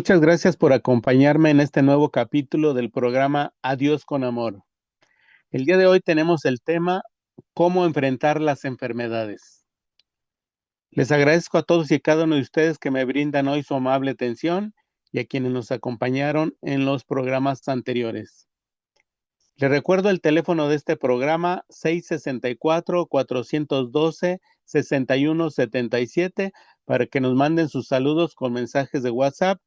Muchas gracias por acompañarme en este nuevo capítulo del programa Adiós con Amor. El día de hoy tenemos el tema ¿Cómo enfrentar las enfermedades? Les agradezco a todos y cada uno de ustedes que me brindan hoy su amable atención y a quienes nos acompañaron en los programas anteriores. Les recuerdo el teléfono de este programa 664-412-6177 para que nos manden sus saludos con mensajes de WhatsApp.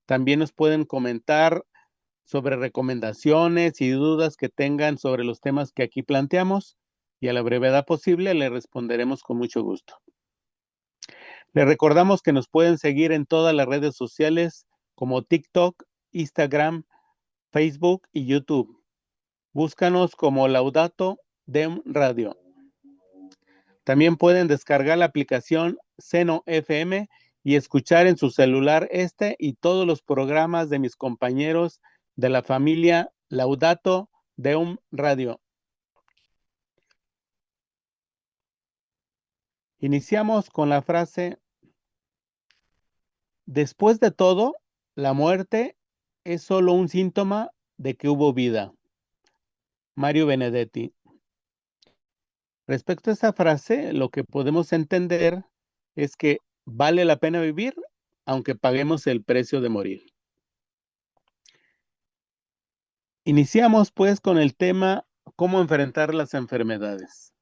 También nos pueden comentar sobre recomendaciones y dudas que tengan sobre los temas que aquí planteamos y a la brevedad posible le responderemos con mucho gusto. Les recordamos que nos pueden seguir en todas las redes sociales como TikTok, Instagram, Facebook y YouTube. Búscanos como Laudato Dem Radio. También pueden descargar la aplicación Seno FM y escuchar en su celular este y todos los programas de mis compañeros de la familia Laudato Deum Radio. Iniciamos con la frase: después de todo, la muerte es solo un síntoma de que hubo vida. Mario Benedetti. Respecto a esta frase, lo que podemos entender es que vale la pena vivir aunque paguemos el precio de morir. Iniciamos pues con el tema ¿cómo enfrentar las enfermedades?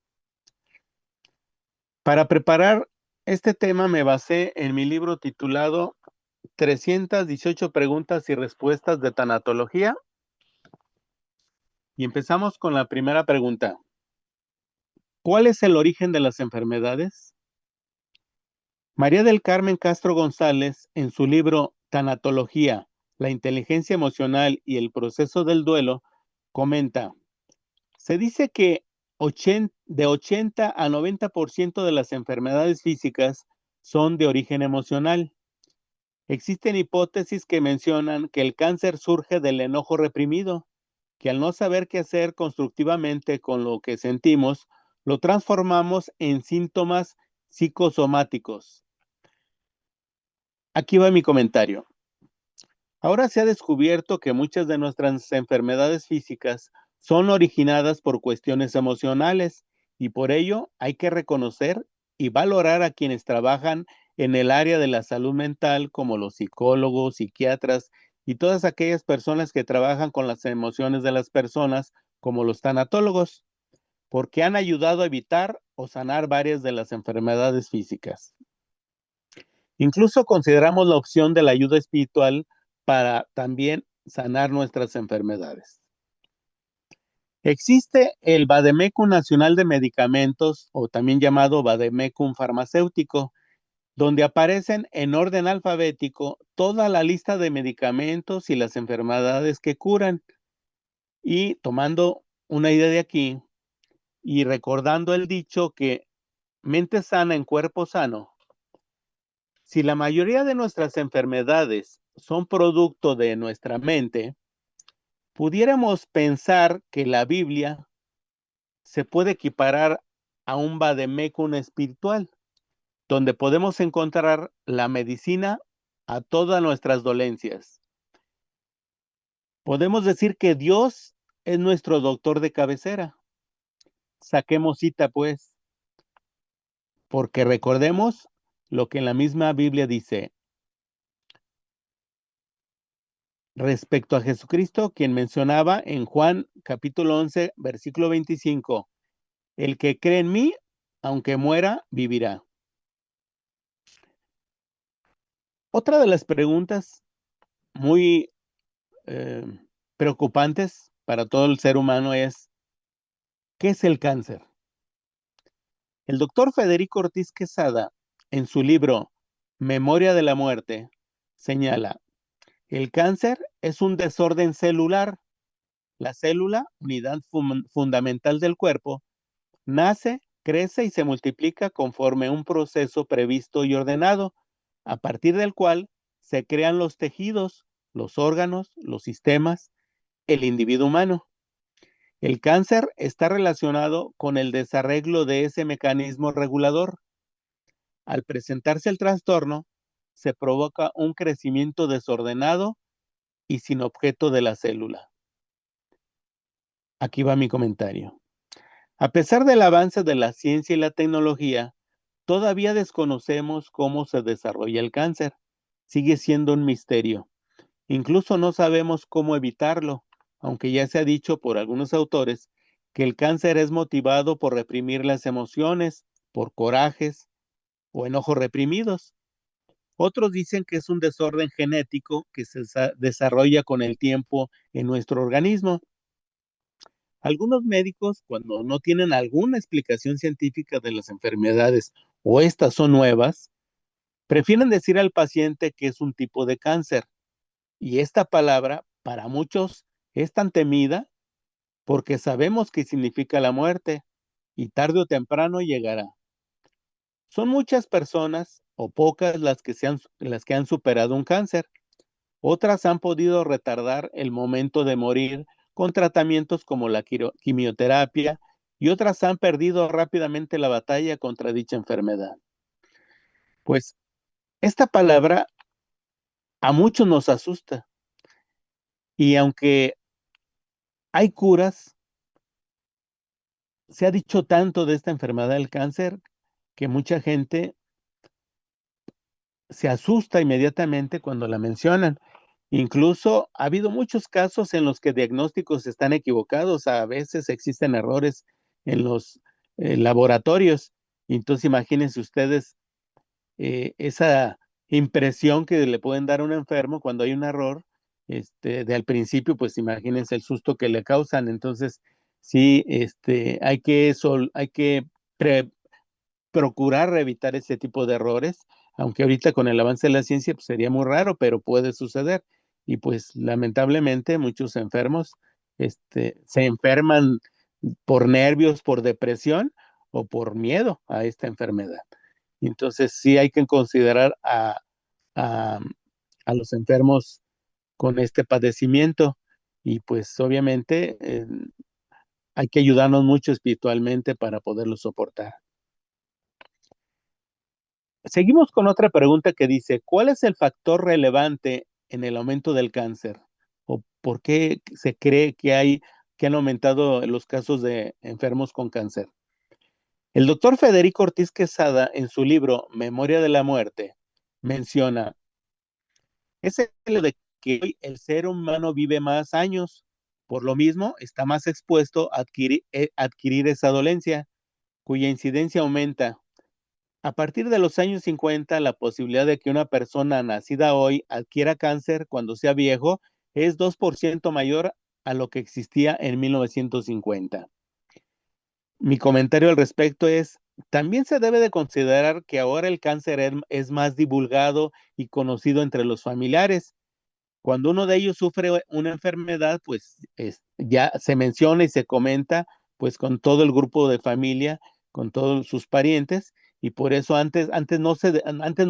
Para preparar este tema me basé en mi libro titulado 318 preguntas y respuestas de tanatología y empezamos con la primera pregunta. ¿Cuál es el origen de las enfermedades? María del Carmen Castro González, en su libro Tanatología, la inteligencia emocional y el proceso del duelo, comenta: se dice que de 80 a 90% de las enfermedades físicas son de origen emocional. Existen hipótesis que mencionan que el cáncer surge del enojo reprimido, que al no saber qué hacer constructivamente con lo que sentimos, lo transformamos en síntomas psicosomáticos. Aquí va mi comentario. Ahora se ha descubierto que muchas de nuestras enfermedades físicas son originadas por cuestiones emocionales y por ello hay que reconocer y valorar a quienes trabajan en el área de la salud mental, como los psicólogos, psiquiatras y todas aquellas personas que trabajan con las emociones de las personas, como los tanatólogos, porque han ayudado a evitar o sanar varias de las enfermedades físicas. Incluso consideramos la opción de la ayuda espiritual para también sanar nuestras enfermedades. Existe el Vademecum Nacional de Medicamentos, o también llamado Vademecum Farmacéutico, donde aparecen en orden alfabético toda la lista de medicamentos y las enfermedades que curan. Y tomando una idea de aquí y recordando el dicho que mente sana en cuerpo sano, si la mayoría de nuestras enfermedades son producto de nuestra mente, pudiéramos pensar que la Biblia se puede equiparar a un vademecum espiritual, donde podemos encontrar la medicina a todas nuestras dolencias. Podemos decir que Dios es nuestro doctor de cabecera. Saquemos cita, pues, porque recordemos lo que en la misma Biblia dice respecto a Jesucristo, quien mencionaba en Juan capítulo 11, versículo 25, el que cree en mí, aunque muera, vivirá. Otra de las preguntas muy eh, preocupantes para todo el ser humano es, ¿qué es el cáncer? El doctor Federico Ortiz Quesada, en su libro Memoria de la Muerte, señala, el cáncer es un desorden celular. La célula, unidad fundamental del cuerpo, nace, crece y se multiplica conforme un proceso previsto y ordenado, a partir del cual se crean los tejidos, los órganos, los sistemas, el individuo humano. El cáncer está relacionado con el desarreglo de ese mecanismo regulador. Al presentarse el trastorno, se provoca un crecimiento desordenado y sin objeto de la célula. Aquí va mi comentario. A pesar del avance de la ciencia y la tecnología, todavía desconocemos cómo se desarrolla el cáncer. Sigue siendo un misterio. Incluso no sabemos cómo evitarlo, aunque ya se ha dicho por algunos autores que el cáncer es motivado por reprimir las emociones, por corajes o enojos reprimidos. Otros dicen que es un desorden genético que se desarrolla con el tiempo en nuestro organismo. Algunos médicos, cuando no tienen alguna explicación científica de las enfermedades o estas son nuevas, prefieren decir al paciente que es un tipo de cáncer. Y esta palabra, para muchos, es tan temida porque sabemos que significa la muerte y tarde o temprano llegará. Son muchas personas o pocas las que han superado un cáncer. Otras han podido retardar el momento de morir con tratamientos como la quimioterapia y otras han perdido rápidamente la batalla contra dicha enfermedad. Pues esta palabra a muchos nos asusta y aunque hay curas, se ha dicho tanto de esta enfermedad del cáncer que mucha gente se asusta inmediatamente cuando la mencionan. Incluso ha habido muchos casos en los que diagnósticos están equivocados, a veces existen errores en los laboratorios. Entonces imagínense ustedes esa impresión que le pueden dar a un enfermo cuando hay un error, de al principio, pues imagínense el susto que le causan. Entonces, sí, hay que pre procurar evitar ese tipo de errores, aunque ahorita con el avance de la ciencia, pues, sería muy raro, pero puede suceder. Y, pues, lamentablemente, muchos enfermos, se enferman por nervios, por depresión o por miedo a esta enfermedad. Entonces, sí hay que considerar a a los enfermos con este padecimiento y, pues, obviamente, hay que ayudarnos mucho espiritualmente para poderlo soportar. Seguimos con otra pregunta que dice, ¿cuál es el factor relevante en el aumento del cáncer? ¿O por qué se cree que han aumentado los casos de enfermos con cáncer? El doctor Federico Ortiz Quesada, en su libro Memoria de la Muerte, menciona, es el hecho de que hoy el ser humano vive más años, por lo mismo está más expuesto a adquirir esa dolencia, cuya incidencia aumenta. A partir de los años 50, la posibilidad de que una persona nacida hoy adquiera cáncer cuando sea viejo es 2% mayor a lo que existía en 1950. Mi comentario al respecto es, también se debe de considerar que ahora el cáncer es más divulgado y conocido entre los familiares. Cuando uno de ellos sufre una enfermedad, pues ya se menciona y se comenta, pues con todo el grupo de familia, con todos sus parientes, y por eso antes no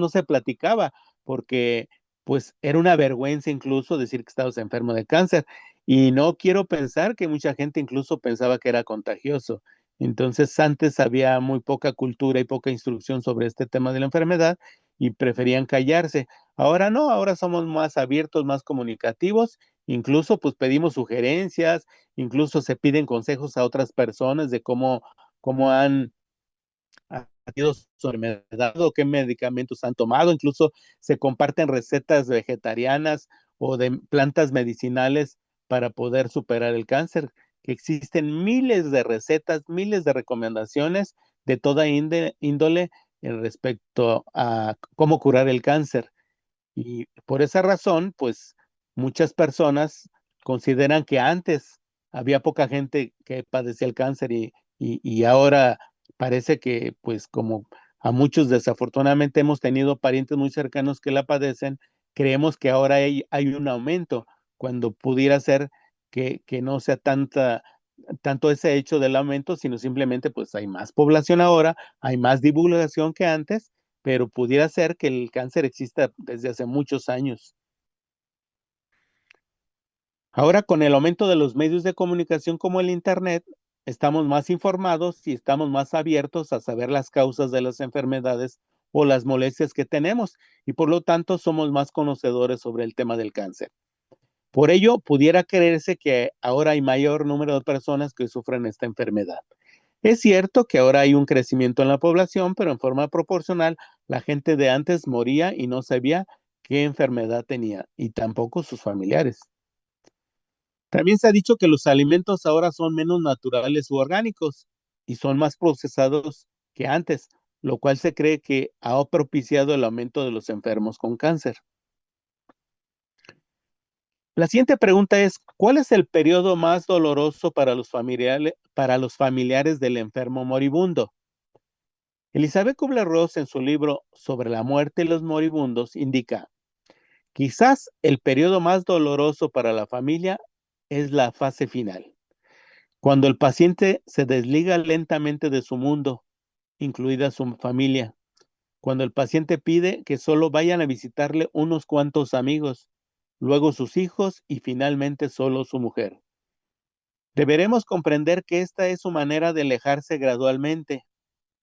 se platicaba, porque pues era una vergüenza incluso decir que estabas enfermo de cáncer, y no quiero pensar que mucha gente incluso pensaba que era contagioso. Entonces antes había muy poca cultura y poca instrucción sobre este tema de la enfermedad y preferían callarse. Ahora no, ahora somos más abiertos, más comunicativos, incluso pues pedimos sugerencias, incluso se piden consejos a otras personas de cómo han tenido su enfermedad o qué medicamentos han tomado, incluso se comparten recetas vegetarianas o de plantas medicinales para poder superar el cáncer, que existen miles de recetas, miles de recomendaciones de toda índole respecto a cómo curar el cáncer. Y por esa razón, pues muchas personas consideran que antes había poca gente que padecía el cáncer y ahora parece que, pues como a muchos desafortunadamente hemos tenido parientes muy cercanos que la padecen, creemos que ahora hay un aumento, cuando pudiera ser que no sea tanto ese hecho del aumento, sino simplemente pues hay más población ahora, hay más divulgación que antes, pero pudiera ser que el cáncer exista desde hace muchos años. Ahora, con el aumento de los medios de comunicación como el Internet, estamos más informados y estamos más abiertos a saber las causas de las enfermedades o las molestias que tenemos, y por lo tanto somos más conocedores sobre el tema del cáncer. Por ello, pudiera creerse que ahora hay mayor número de personas que sufren esta enfermedad. Es cierto que ahora hay un crecimiento en la población, pero en forma proporcional, la gente de antes moría y no sabía qué enfermedad tenía, y tampoco sus familiares. También se ha dicho que los alimentos ahora son menos naturales u orgánicos y son más procesados que antes, lo cual se cree que ha propiciado el aumento de los enfermos con cáncer. La siguiente pregunta es, ¿cuál es el periodo más doloroso para los familiares del enfermo moribundo? Elizabeth Kubler-Ross, en su libro Sobre la muerte y los moribundos, indica: quizás el periodo más doloroso para la familia es la fase final, cuando el paciente se desliga lentamente de su mundo, incluida su familia, cuando el paciente pide que solo vayan a visitarle unos cuantos amigos, luego sus hijos y finalmente solo su mujer. Deberemos comprender que esta es su manera de alejarse gradualmente.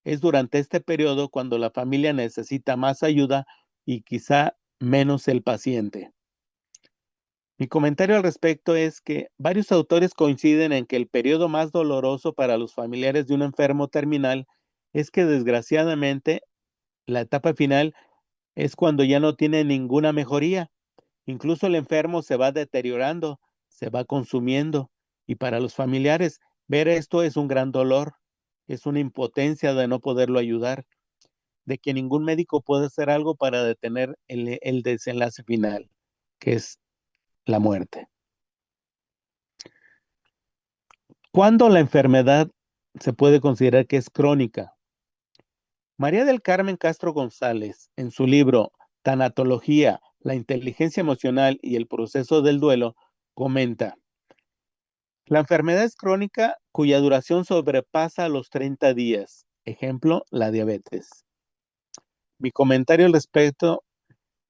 Es durante este periodo cuando la familia necesita más ayuda y quizá menos el paciente. Mi comentario al respecto es que varios autores coinciden en que el periodo más doloroso para los familiares de un enfermo terminal es que desgraciadamente la etapa final es cuando ya no tiene ninguna mejoría. Incluso el enfermo se va deteriorando, se va consumiendo, y para los familiares ver esto es un gran dolor, es una impotencia de no poderlo ayudar, de que ningún médico puede hacer algo para detener el desenlace final, que es la muerte. ¿Cuándo la enfermedad se puede considerar que es crónica? María del Carmen Castro González, en su libro Tanatología, la inteligencia emocional y el proceso del duelo, comenta: la enfermedad es crónica cuya duración sobrepasa los 30 días. Ejemplo, la diabetes. Mi comentario al respecto: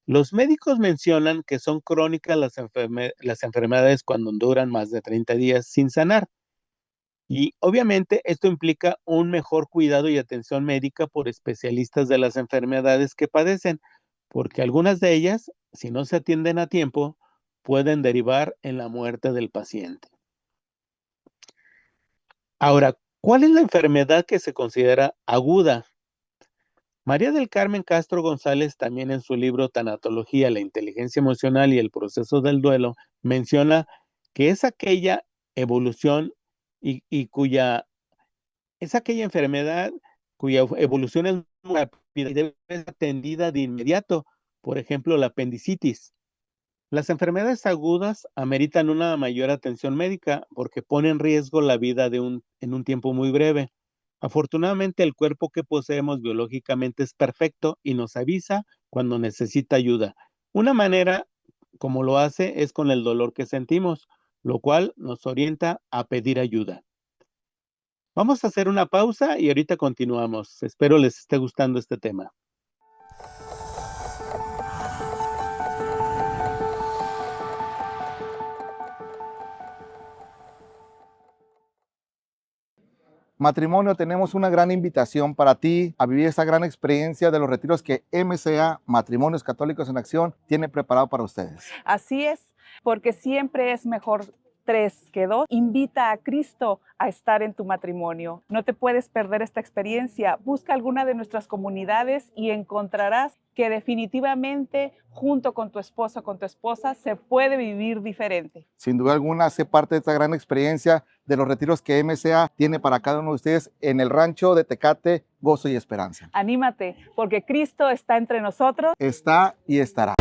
los médicos mencionan que son crónicas las enfermedades cuando duran más de 30 días sin sanar. Y obviamente esto implica un mejor cuidado y atención médica por especialistas de las enfermedades que padecen, porque algunas de ellas, si no se atienden a tiempo, pueden derivar en la muerte del paciente. Ahora, ¿cuál es la enfermedad que se considera aguda? María del Carmen Castro González, también en su libro Tanatología, la inteligencia emocional y el proceso del duelo, menciona que es aquella evolución y cuya es aquella enfermedad cuya evolución es muy rápida y debe ser atendida de inmediato, por ejemplo, la apendicitis. Las enfermedades agudas ameritan una mayor atención médica porque pone en riesgo la vida en un tiempo muy breve. Afortunadamente, el cuerpo que poseemos biológicamente es perfecto y nos avisa cuando necesita ayuda. Una manera como lo hace es con el dolor que sentimos, lo cual nos orienta a pedir ayuda. Vamos a hacer una pausa y ahorita continuamos. Espero les esté gustando este tema. Matrimonio, tenemos una gran invitación para ti a vivir esa gran experiencia de los retiros que MCA, Matrimonios Católicos en Acción, tiene preparado para ustedes. Así es, porque siempre es mejor 3 que 2. Invita a Cristo a estar en tu matrimonio. No te puedes perder esta experiencia. Busca alguna de nuestras comunidades y encontrarás que definitivamente junto con tu esposo o con tu esposa se puede vivir diferente. Sin duda alguna, hace parte de esta gran experiencia de los retiros que MCA tiene para cada uno de ustedes en el rancho de Tecate, Gozo y Esperanza. Anímate, porque Cristo está entre nosotros. Está y estará.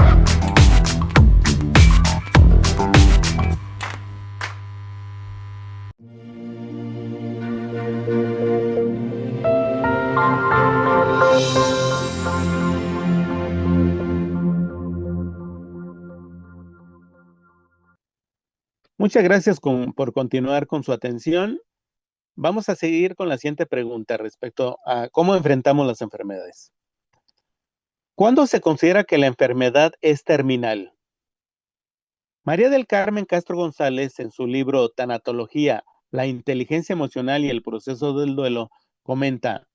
Muchas gracias por continuar con su atención. Vamos a seguir con la siguiente pregunta respecto a cómo enfrentamos las enfermedades. ¿Cuándo se considera que la enfermedad es terminal? María del Carmen Castro González, en su libro Tanatología, la inteligencia emocional y el proceso del duelo, comenta: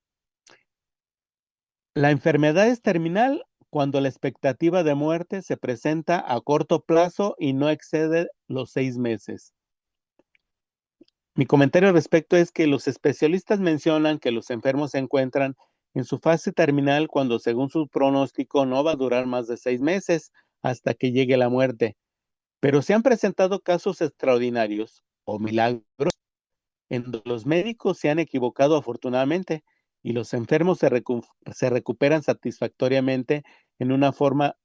La enfermedad es terminal cuando la expectativa de muerte se presenta a corto plazo y no excede los 6 meses. Mi comentario al respecto es que los especialistas mencionan que los enfermos se encuentran en su fase terminal cuando, según su pronóstico, no va a durar más de 6 meses hasta que llegue la muerte. Pero se han presentado casos extraordinarios o milagros en donde los médicos se han equivocado afortunadamente y los enfermos se recuperan satisfactoriamente en una forma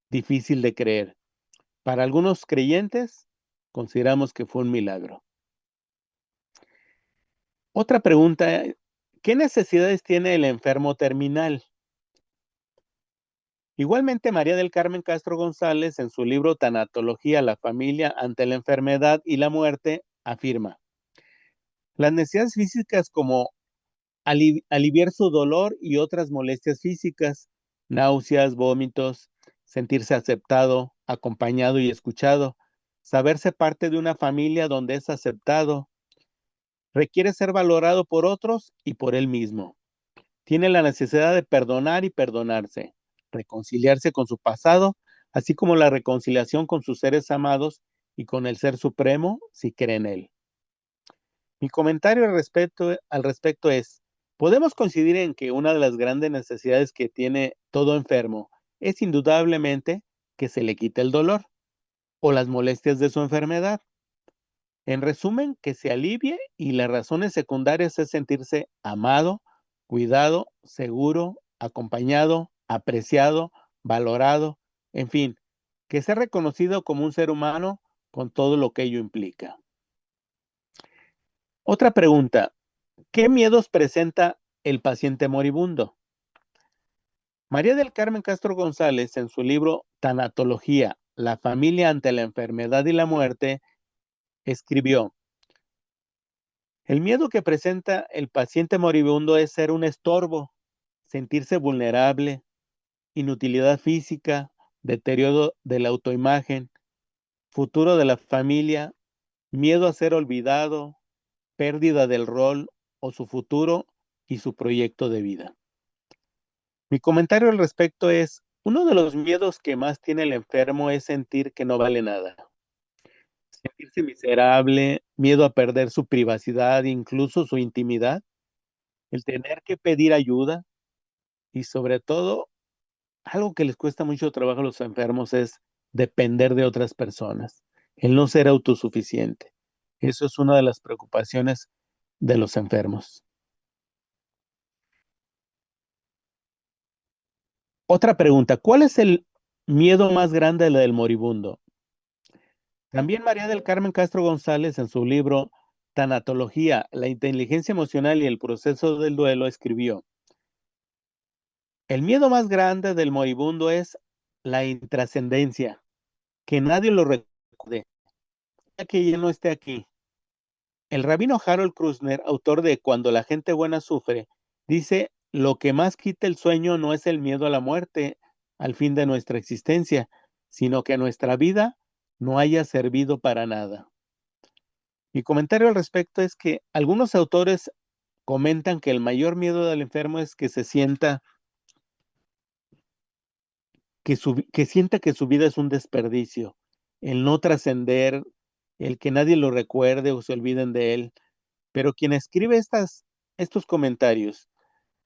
difícil de creer. Para algunos creyentes, consideramos que fue un milagro. Otra pregunta, ¿qué necesidades tiene el enfermo terminal? Igualmente, María del Carmen Castro González, en su libro Tanatología, la familia ante la enfermedad y la muerte, afirma: las necesidades físicas como aliviar su dolor y otras molestias físicas, náuseas, vómitos, sentirse aceptado, acompañado y escuchado, saberse parte de una familia donde es aceptado, requiere ser valorado por otros y por él mismo. Tiene la necesidad de perdonar y perdonarse, reconciliarse con su pasado, así como la reconciliación con sus seres amados y con el Ser Supremo, si cree en él. Mi comentario al respecto es: podemos coincidir en que una de las grandes necesidades que tiene todo enfermo es indudablemente que se le quite el dolor o las molestias de su enfermedad. En resumen, que se alivie, y las razones secundarias es sentirse amado, cuidado, seguro, acompañado, apreciado, valorado, en fin, que sea reconocido como un ser humano con todo lo que ello implica. Otra pregunta: ¿qué miedos presenta el paciente moribundo? María del Carmen Castro González, en su libro Tanatología, la familia ante la enfermedad y la muerte, escribió: el miedo que presenta el paciente moribundo es ser un estorbo, sentirse vulnerable, inutilidad física, deterioro de la autoimagen, futuro de la familia, miedo a ser olvidado, pérdida del rol o su futuro y su proyecto de vida. Mi comentario al respecto es: uno de los miedos que más tiene el enfermo es sentir que no vale nada, sentirse miserable, miedo a perder su privacidad, incluso su intimidad, el tener que pedir ayuda y, sobre todo, algo que les cuesta mucho trabajo a los enfermos es depender de otras personas, el no ser autosuficiente. Eso es una de las preocupaciones de los enfermos. Otra pregunta: ¿cuál es el miedo más grande del moribundo? También María del Carmen Castro González, en su libro Tanatología, la inteligencia emocional y el proceso del duelo, escribió: el miedo más grande del moribundo es la intrascendencia, que nadie lo recuerde, ya que ya no esté aquí. El rabino Harold Krusner, autor de Cuando la gente buena sufre, dice: lo que más quita el sueño no es el miedo a la muerte, al fin de nuestra existencia, sino que nuestra vida no haya servido para nada. Mi comentario al respecto es que algunos autores comentan que el mayor miedo del enfermo es que se sienta que sienta que su vida es un desperdicio, el no trascender, el que nadie lo recuerde o se olviden de él. Pero quien escribe estos comentarios,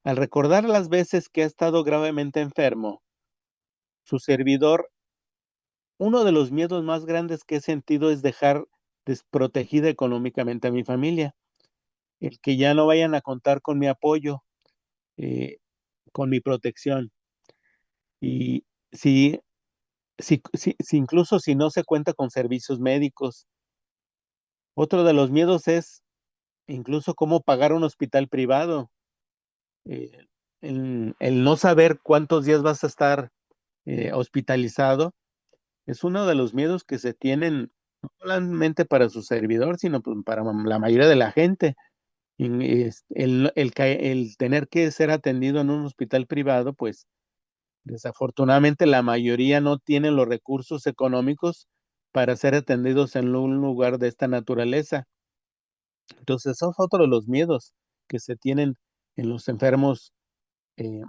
al recordar las veces que ha estado gravemente enfermo, su servidor, uno de los miedos más grandes que he sentido es dejar desprotegida económicamente a mi familia, el que ya no vayan a contar con mi apoyo, eh, con mi protección. Y si incluso si no se cuenta con servicios médicos. Otro de los miedos es incluso cómo pagar un hospital privado. Eh, el no saber cuántos días vas a estar hospitalizado es uno de los miedos que se tienen, no solamente para su servidor, sino pues para la mayoría de la gente. El tener que ser atendido en un hospital privado, pues desafortunadamente la mayoría no tienen los recursos económicos para ser atendidos en un lugar de esta naturaleza. Entonces, esos son otro de los miedos que se tienen en los enfermos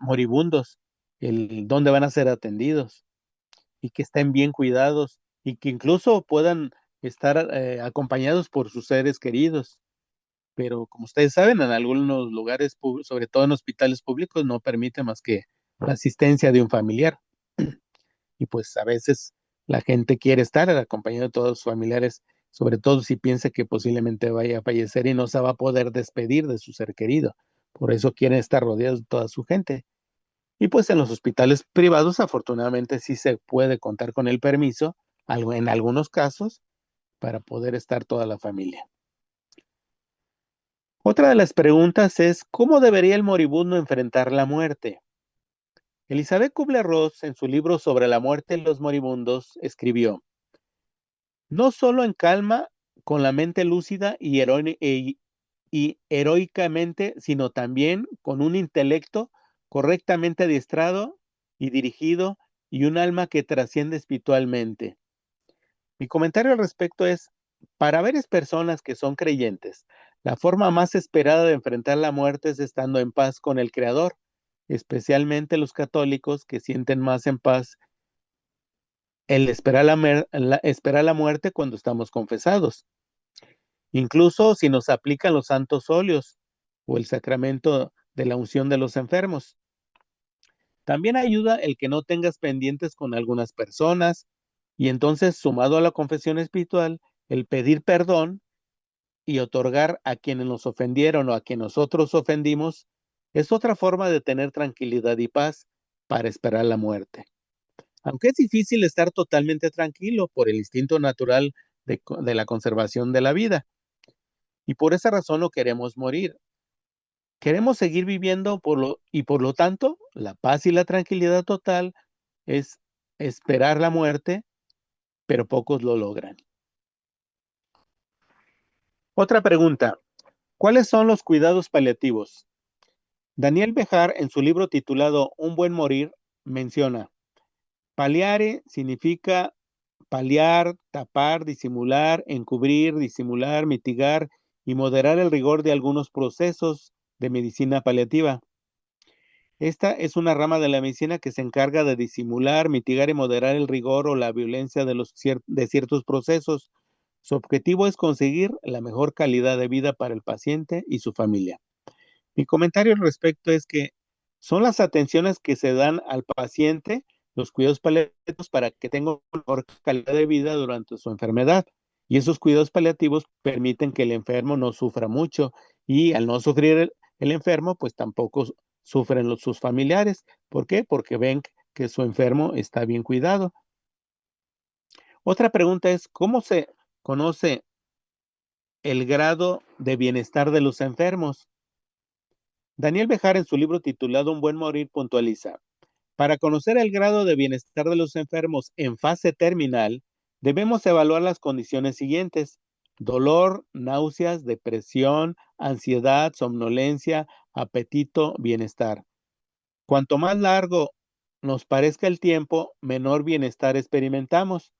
moribundos, el dónde van a ser atendidos y que estén bien cuidados y que incluso puedan estar acompañados por sus seres queridos. Pero como ustedes saben, en algunos lugares, sobre todo en hospitales públicos, no permite más que la asistencia de un familiar. Y pues a veces la gente quiere estar acompañado de todos sus familiares, sobre todo si piensa que posiblemente vaya a fallecer y no se va a poder despedir de su ser querido. Por eso quieren estar rodeados de toda su gente. Y pues en los hospitales privados, afortunadamente, sí se puede contar con el permiso, en algunos casos, para poder estar toda la familia. Otra de las preguntas es, ¿cómo debería el moribundo enfrentar la muerte? Elizabeth Kubler-Ross, en su libro sobre la muerte de los moribundos, escribió: no solo en calma, con la mente lúcida y heroicamente, sino también con un intelecto correctamente adiestrado y dirigido y un alma que trasciende espiritualmente. Mi comentario al respecto es, para varias personas que son creyentes, la forma más esperada de enfrentar la muerte es estando en paz con el Creador, especialmente los católicos que sienten más en paz el esperar la muerte cuando estamos confesados. Incluso si nos aplican los santos óleos o el sacramento de la unción de los enfermos. También ayuda el que no tengas pendientes con algunas personas y entonces, sumado a la confesión espiritual, el pedir perdón y otorgar a quienes nos ofendieron o a quien nosotros ofendimos es otra forma de tener tranquilidad y paz para esperar la muerte. Aunque es difícil estar totalmente tranquilo por el instinto natural de la conservación de la vida. Y por esa razón no queremos morir. Queremos seguir viviendo y por lo tanto, la paz y la tranquilidad total es esperar la muerte, pero pocos lo logran. Otra pregunta, ¿cuáles son los cuidados paliativos? Daniel Bejar, en su libro titulado Un buen morir, menciona: paliare significa paliar, tapar, disimular, encubrir, disimular, mitigar y moderar el rigor de algunos procesos de medicina paliativa. Esta es una rama de la medicina que se encarga de disimular, mitigar y moderar el rigor o la violencia de ciertos procesos. Su objetivo es conseguir la mejor calidad de vida para el paciente y su familia. Mi comentario al respecto es que son las atenciones que se dan al paciente, los cuidados paliativos para que tenga una mejor calidad de vida durante su enfermedad. Y esos cuidados paliativos permiten que el enfermo no sufra mucho y al no sufrir el enfermo, pues tampoco sufren sus familiares. ¿Por qué? Porque ven que su enfermo está bien cuidado. Otra pregunta es, ¿cómo se conoce el grado de bienestar de los enfermos? Daniel Bejar, en su libro titulado Un buen morir, puntualiza: para conocer el grado de bienestar de los enfermos en fase terminal, debemos evaluar las condiciones siguientes: dolor, náuseas, depresión, ansiedad, somnolencia, apetito, bienestar. Cuanto más largo nos parezca el tiempo, menor bienestar experimentamos.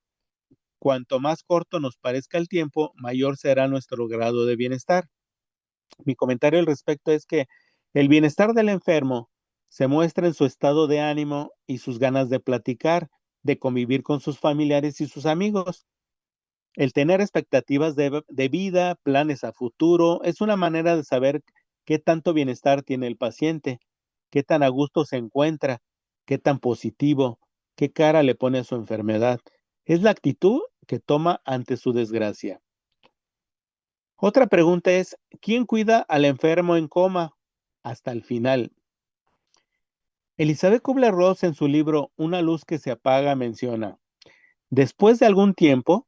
Cuanto más corto nos parezca el tiempo, mayor será nuestro grado de bienestar. Mi comentario al respecto es que el bienestar del enfermo se muestra en su estado de ánimo y sus ganas de platicar, de convivir con sus familiares y sus amigos. El tener expectativas de vida, planes a futuro, es una manera de saber qué tanto bienestar tiene el paciente, qué tan a gusto se encuentra, qué tan positivo, qué cara le pone a su enfermedad. Es la actitud que toma ante su desgracia. Otra pregunta es, ¿quién cuida al enfermo en coma hasta el final? Elizabeth Kubler-Ross, en su libro Una luz que se apaga, menciona: después de algún tiempo,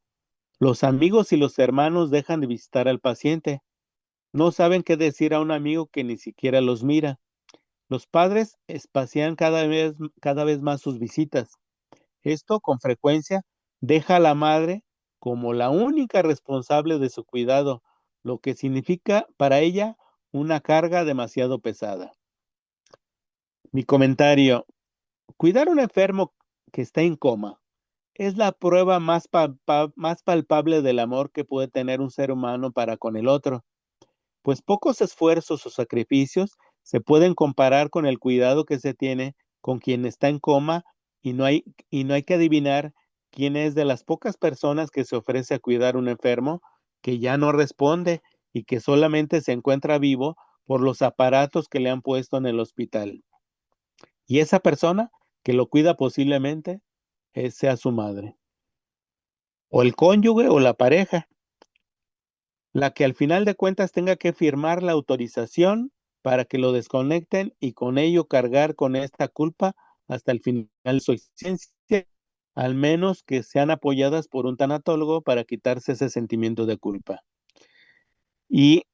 los amigos y los hermanos dejan de visitar al paciente. No saben qué decir a un amigo que ni siquiera los mira. Los padres espacian cada vez más sus visitas. Esto, con frecuencia, deja a la madre como la única responsable de su cuidado, lo que significa para ella una carga demasiado pesada. Mi comentario: cuidar a un enfermo que está en coma es la prueba más palpable del amor que puede tener un ser humano para con el otro, pues pocos esfuerzos o sacrificios se pueden comparar con el cuidado que se tiene con quien está en coma y no hay que adivinar quién es de las pocas personas que se ofrece a cuidar a un enfermo que ya no responde y que solamente se encuentra vivo por los aparatos que le han puesto en el hospital. Y esa persona que lo cuida posiblemente sea su madre, o el cónyuge o la pareja, la que al final de cuentas tenga que firmar la autorización para que lo desconecten y con ello cargar con esta culpa hasta el final de su existencia, al menos que sean apoyadas por un tanatólogo para quitarse ese sentimiento de culpa. Y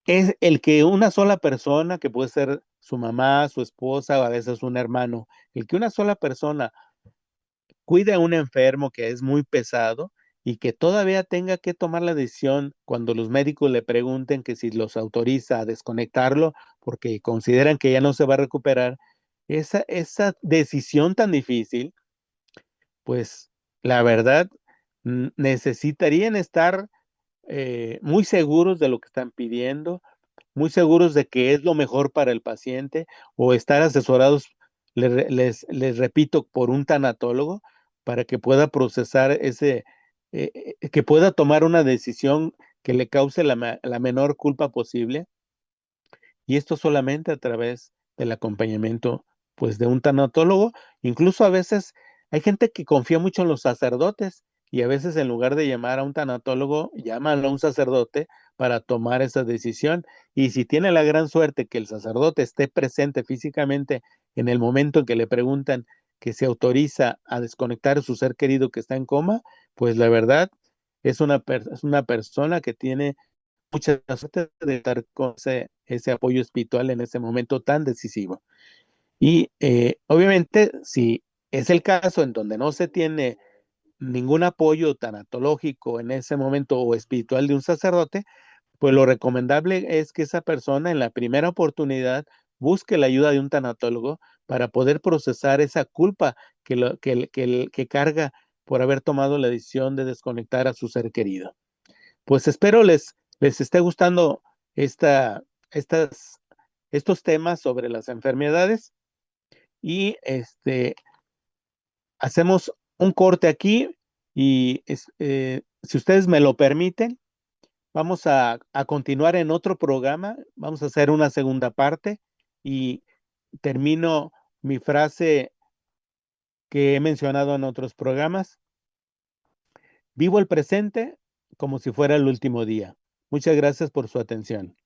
es el que una sola persona, que puede ser su mamá, su esposa o a veces un hermano, el que una sola persona cuide a un enfermo que es muy pesado y que todavía tenga que tomar la decisión cuando los médicos le pregunten que si los autoriza a desconectarlo porque consideran que ya no se va a recuperar, esa decisión tan difícil, pues la verdad necesitarían estar muy seguros de lo que están pidiendo, muy seguros de que es lo mejor para el paciente o estar asesorados, les repito, por un tanatólogo para que pueda procesar que pueda tomar una decisión que le cause la menor culpa posible. Y esto solamente a través del acompañamiento, pues, de un tanatólogo. Incluso a veces hay gente que confía mucho en los sacerdotes y a veces en lugar de llamar a un tanatólogo, llaman a un sacerdote para tomar esa decisión. Y si tiene la gran suerte que el sacerdote esté presente físicamente en el momento en que le preguntan que se autoriza a desconectar a su ser querido que está en coma, pues la verdad es una persona que tiene mucha suerte de estar con ese apoyo espiritual en ese momento tan decisivo. Y obviamente, si es el caso en donde no se tiene ningún apoyo tanatológico en ese momento o espiritual de un sacerdote, pues lo recomendable es que esa persona en la primera oportunidad busque la ayuda de un tanatólogo para poder procesar esa culpa que carga por haber tomado la decisión de desconectar a su ser querido. Pues espero les esté gustando esta, estas, estos temas sobre las enfermedades y hacemos un corte aquí y si ustedes me lo permiten, vamos a continuar en otro programa, vamos a hacer una segunda parte y termino mi frase que he mencionado en otros programas. Vivo el presente como si fuera el último día. Muchas gracias por su atención.